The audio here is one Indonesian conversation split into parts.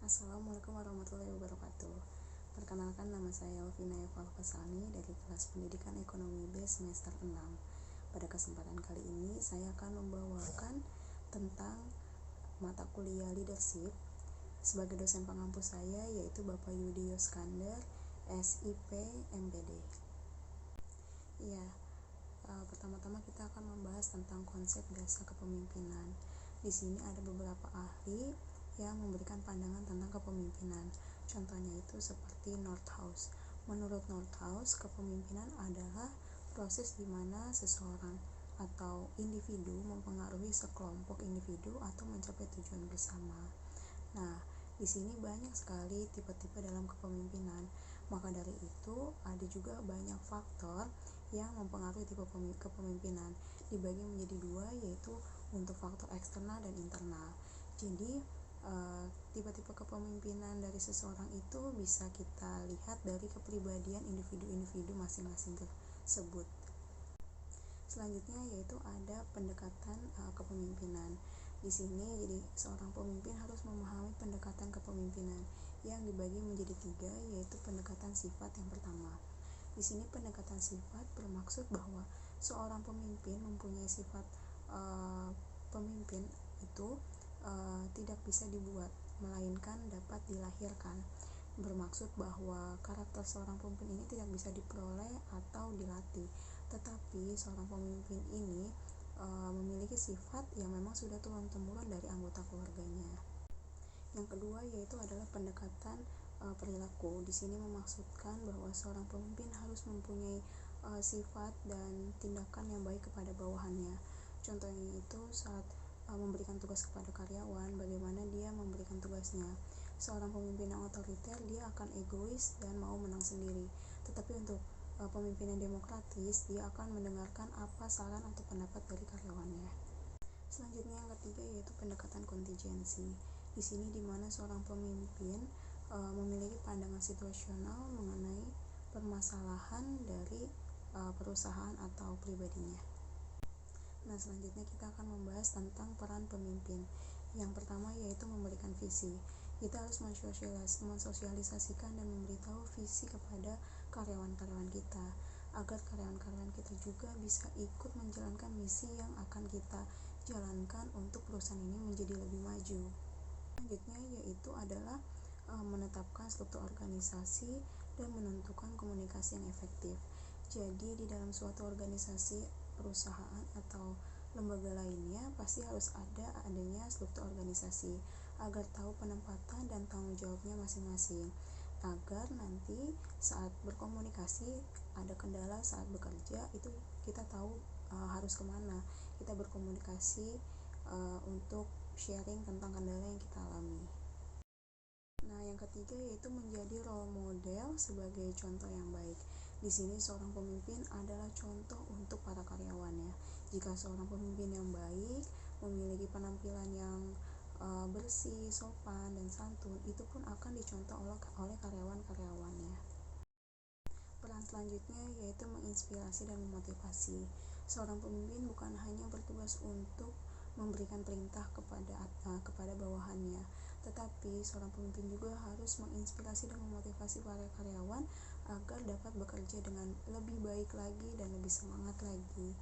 Assalamualaikum warahmatullahi wabarakatuh. Perkenalkan, nama saya Elvina Eva Alfasani dari kelas Pendidikan Ekonomi B semester 6. Pada kesempatan kali ini saya akan membawakan tentang mata kuliah leadership. Sebagai dosen pengampu saya yaitu Bapak Yudi Yoskander, SIP MPD. Ya, pertama-tama kita akan membahas tentang konsep dasar kepemimpinan. Di sini ada beberapa ahli yang memberikan pandangan tentang kepemimpinan. Contohnya itu seperti Nordhaus. Menurut Nordhaus, kepemimpinan adalah proses di mana seseorang atau individu mempengaruhi sekelompok individu atau mencapai tujuan bersama. Nah, di sini banyak sekali tipe-tipe dalam kepemimpinan. Maka dari itu, ada juga banyak faktor yang mempengaruhi tipe kepemimpinan. Dibagi menjadi dua, yaitu untuk faktor eksternal dan internal. Jadi, tipe-tipe kepemimpinan dari seseorang itu bisa kita lihat dari kepribadian individu-individu masing-masing tersebut. Selanjutnya yaitu ada pendekatan kepemimpinan. Di sini jadi seorang pemimpin harus memahami pendekatan kepemimpinan yang dibagi menjadi tiga, yaitu pendekatan sifat yang pertama. Di sini pendekatan sifat bermaksud bahwa seorang pemimpin mempunyai sifat pemimpin itu tidak bisa dibuat, melainkan dapat dilahirkan. Bermaksud bahwa karakter seorang pemimpin ini tidak bisa diperoleh atau dilatih, tetapi seorang pemimpin ini memiliki sifat yang memang sudah turun-temurun dari anggota keluarganya. Yang kedua yaitu adalah pendekatan perilaku. Di sini memaksudkan bahwa seorang pemimpin harus mempunyai sifat dan tindakan yang baik kepada bawahannya. Contohnya itu saat memberikan tugas kepada karyawan, bagaimana dia memberikan tugasnya. Seorang pemimpin yang otoriter, dia akan egois dan mau menang sendiri. Tetapi untuk pemimpin yang demokratis, dia akan mendengarkan apa saran atau pendapat dari karyawannya. Selanjutnya yang ketiga yaitu pendekatan kontingensi. Di sini dimana seorang pemimpin memiliki pandangan situasional mengenai permasalahan dari perusahaan atau pribadinya. Nah, selanjutnya kita akan membahas tentang peran pemimpin. Yang pertama yaitu memberikan visi. Kita harus mensosialisasikan dan memberitahu visi kepada karyawan-karyawan kita, agar karyawan-karyawan kita juga bisa ikut menjalankan misi yang akan kita jalankan untuk perusahaan ini menjadi lebih maju. Selanjutnya yaitu adalah menetapkan struktur organisasi dan menentukan komunikasi yang efektif. Jadi di dalam suatu organisasi, perusahaan atau lembaga lainnya pasti harus adanya struktur organisasi agar tahu penempatan dan tanggung jawabnya masing-masing, agar nanti saat berkomunikasi ada kendala saat bekerja itu kita tahu harus kemana kita berkomunikasi untuk sharing tentang kendala yang kita alami. Nah, yang ketiga yaitu menjadi role model sebagai contoh yang baik. Di sini seorang pemimpin adalah contoh untuk para karyawannya. Jika seorang pemimpin yang baik, memiliki penampilan yang bersih, sopan, dan santun, itu pun akan dicontoh oleh karyawan-karyawannya. Peran selanjutnya yaitu menginspirasi dan memotivasi. Seorang pemimpin bukan hanya bertugas untuk memberikan perintah kepada bawahannya, tetapi seorang pemimpin juga harus menginspirasi dan memotivasi para karyawan agar dapat bekerja dengan lebih baik lagi dan lebih semangat lagi.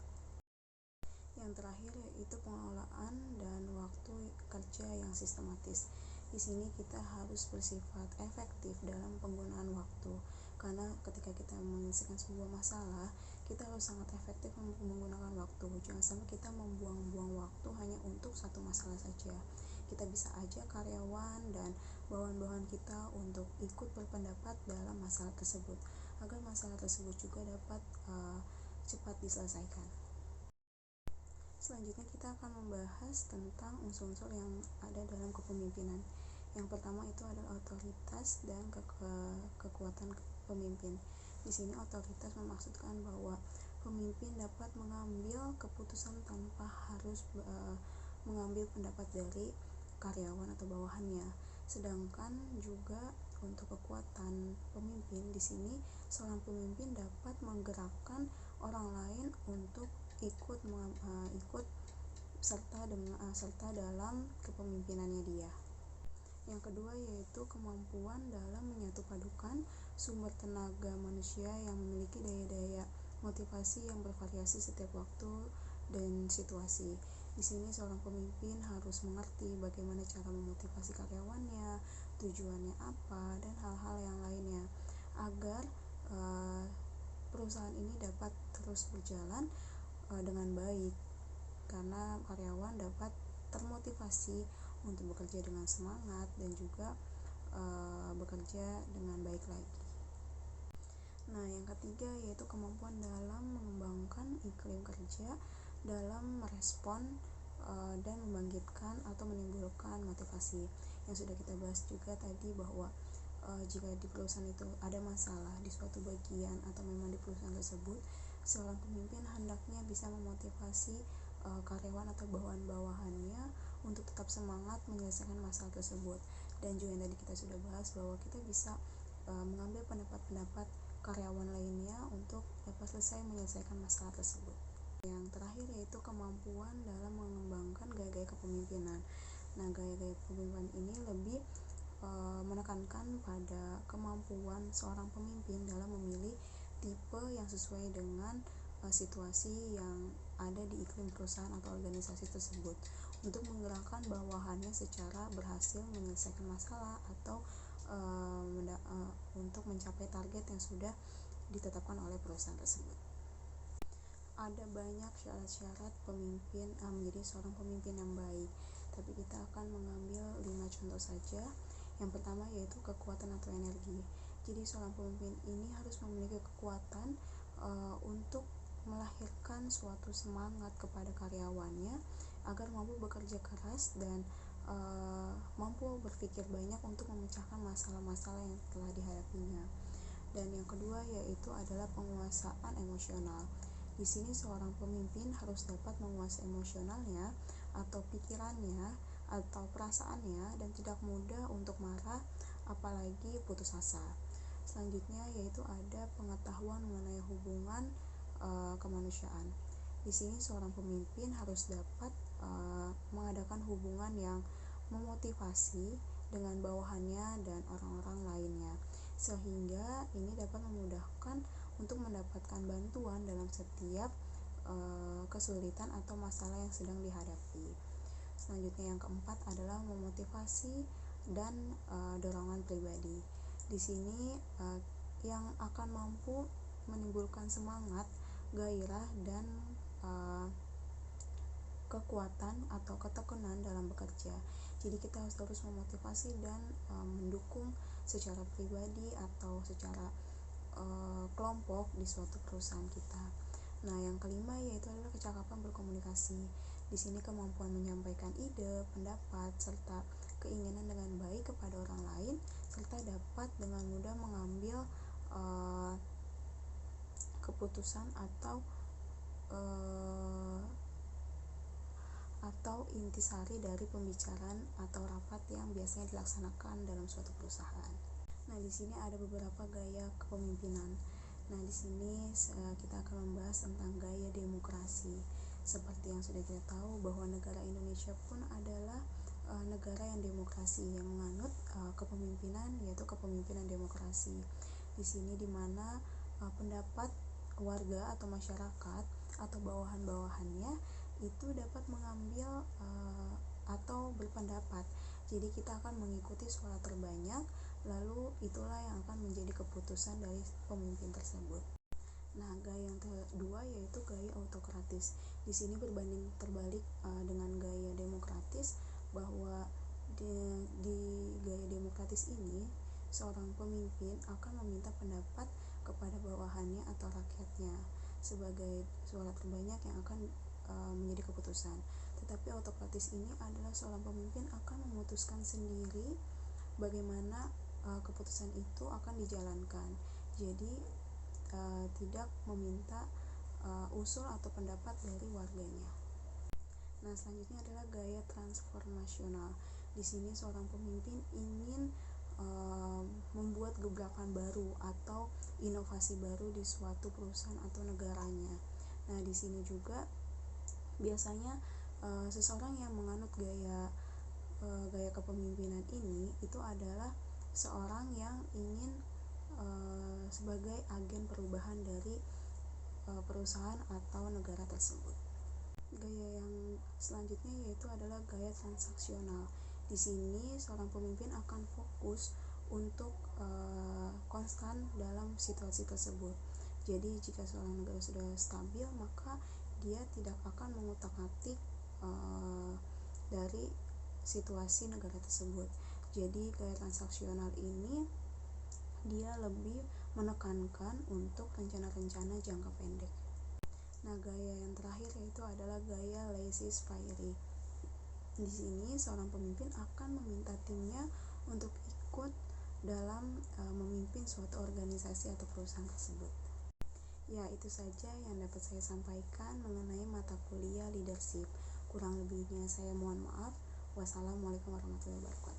Yang terakhir yaitu pengelolaan dan waktu kerja yang sistematis. Di sini kita harus bersifat efektif dalam penggunaan waktu, karena ketika kita menyelesaikan sebuah masalah, kita harus sangat efektif menggunakan waktu. Jangan sampai kita membuang-buang waktu hanya untuk satu masalah saja. Kita bisa ajak karyawan dan bawahan-bawahan kita untuk ikut berpendapat dalam masalah tersebut, agar masalah tersebut juga dapat cepat diselesaikan. Selanjutnya kita akan membahas tentang unsur-unsur yang ada dalam kepemimpinan. Yang pertama itu adalah otoritas dan kekuatan pemimpin. Di sini otoritas memaksudkan bahwa pemimpin dapat mengambil keputusan tanpa harus mengambil pendapat dari karyawan atau bawahannya. Sedangkan juga untuk kekuatan pemimpin di sini seorang pemimpin dapat menggerakkan orang lain untuk ikut serta dalam kepemimpinannya dia. Yang Yang kedua yaitu kemampuan dalam menyatupadukan sumber tenaga manusia yang memiliki daya-daya motivasi yang bervariasi setiap waktu dan situasi. Di sini seorang pemimpin harus mengerti bagaimana cara memotivasi karyawannya, tujuannya apa, dan hal-hal yang lainnya agar perusahaan ini dapat terus berjalan dengan baik, karena karyawan dapat termotivasi untuk bekerja dengan semangat dan juga bekerja dengan baik lagi. Nah, yang ketiga yaitu kemampuan dalam mengembangkan iklim kerja dalam merespon dan membangkitkan atau menimbulkan motivasi. Yang sudah kita bahas juga tadi bahwa jika di perusahaan itu ada masalah di suatu bagian atau memang di perusahaan tersebut, seorang pemimpin hendaknya bisa memotivasi karyawan atau bawahan-bawahannya untuk tetap semangat menyelesaikan masalah tersebut. Dan juga yang tadi kita sudah bahas bahwa kita bisa mengambil pendapat-pendapat karyawan lainnya untuk dapat selesai menyelesaikan masalah tersebut. Yang terakhir yaitu kemampuan dalam mengembangkan gaya-gaya kepemimpinan. Nah, gaya-gaya kepemimpinan ini lebih menekankan pada kemampuan seorang pemimpin dalam memilih tipe yang sesuai dengan situasi yang ada di iklim perusahaan atau organisasi tersebut untuk menggerakkan bawahannya secara berhasil menyelesaikan masalah atau untuk mencapai target yang sudah ditetapkan oleh perusahaan tersebut. Ada banyak syarat-syarat pemimpin menjadi seorang pemimpin yang baik, tapi kita akan mengambil 5 contoh saja. Yang pertama yaitu kekuatan atau energi. Jadi seorang pemimpin ini harus memiliki kekuatan untuk melahirkan suatu semangat kepada karyawannya agar mampu bekerja keras dan mampu berpikir banyak untuk memecahkan masalah-masalah yang telah dihadapinya. Dan yang kedua yaitu adalah penguasaan emosional. Di sini seorang pemimpin harus dapat menguasai emosionalnya atau pikirannya atau perasaannya dan tidak mudah untuk marah apalagi putus asa. Selanjutnya yaitu ada pengetahuan mengenai hubungan kemanusiaan. Di sini seorang pemimpin harus dapat mengadakan hubungan yang memotivasi dengan bawahannya dan orang-orang lainnya, sehingga ini dapat memudahkan untuk mendapatkan bantuan dalam setiap kesulitan atau masalah yang sedang dihadapi. Selanjutnya yang keempat adalah memotivasi dan dorongan pribadi. Di sini yang akan mampu menimbulkan semangat, gairah dan kekuatan atau ketekunan dalam bekerja. Jadi kita harus terus memotivasi dan mendukung secara pribadi atau secara kelompok di suatu perusahaan kita. Nah, yang kelima yaitu adalah kecakapan berkomunikasi. Di sini kemampuan menyampaikan ide, pendapat, serta keinginan dengan baik kepada orang lain, serta dapat dengan mudah mengambil keputusan atau intisari dari pembicaraan atau rapat yang biasanya dilaksanakan dalam suatu perusahaan. Nah, di sini ada beberapa gaya kepemimpinan. Nah, di sini kita akan membahas tentang gaya demokrasi. Seperti yang sudah kita tahu bahwa negara Indonesia pun adalah negara yang demokrasi, yang menganut kepemimpinan yaitu kepemimpinan demokrasi. Di sini di mana pendapat warga atau masyarakat atau bawahan-bawahannya itu dapat mengambil atau berpendapat. Jadi kita akan mengikuti suara terbanyak, lalu itulah yang akan menjadi keputusan dari pemimpin tersebut. Nah, gaya yang kedua yaitu gaya autokratis. Di sini berbanding terbalik dengan gaya demokratis, bahwa di gaya demokratis ini seorang pemimpin akan meminta pendapat kepada bawahannya atau rakyatnya sebagai suara terbanyak yang akan menjadi keputusan. Tetapi autokratis ini adalah seorang pemimpin akan memutuskan sendiri bagaimana keputusan itu akan dijalankan. Jadi tidak meminta usul atau pendapat dari warganya. Nah, selanjutnya adalah gaya transformasional. Di sini seorang pemimpin ingin membuat gebrakan baru atau inovasi baru di suatu perusahaan atau negaranya. Nah, di sini juga biasanya seseorang yang menganut gaya gaya kepemimpinan ini itu adalah seorang yang ingin sebagai agen perubahan dari perusahaan atau negara tersebut. Gaya yang selanjutnya yaitu adalah gaya transaksional. Di sini seorang pemimpin akan fokus untuk konstan dalam situasi tersebut. Jadi jika seorang negara sudah stabil, maka dia tidak akan mengutak-atik dari situasi negara tersebut. Jadi gaya transaksional ini dia lebih menekankan untuk rencana-rencana jangka pendek. Nah, gaya yang terakhir yaitu adalah gaya laissez-faire. Di sini seorang pemimpin akan meminta timnya untuk ikut dalam memimpin suatu organisasi atau perusahaan tersebut. Ya, itu saja yang dapat saya sampaikan mengenai mata kuliah leadership. Kurang lebihnya saya mohon maaf. Wassalamualaikum warahmatullahi wabarakatuh.